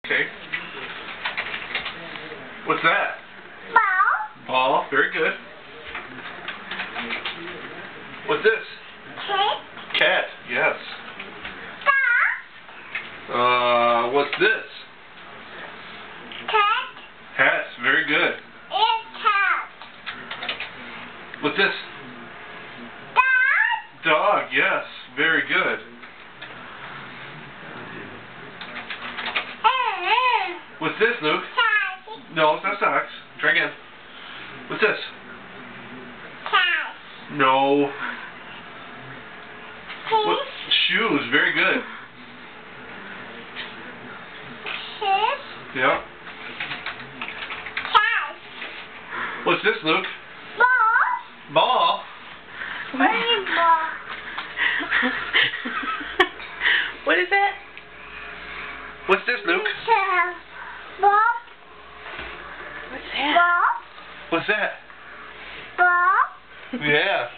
Okay. What's that? Ball. Ball. Very good. What's this? Cat. Cat. Yes. Dog. What's this? Cat. Hat. Very good. It's cat. What's this? Dog. Dog. Yes. Very good. What's this, Luke? Cat. No, it's not socks. Try again. What's this? Cat. No. What? Fish. Shoes. Very good. Fish. Yeah. Cat. What's this, Luke? Ball. Ball. What is ball? What is that? What's this, Luke? Ball. What's that? Ball. What's that? Ball. Yeah.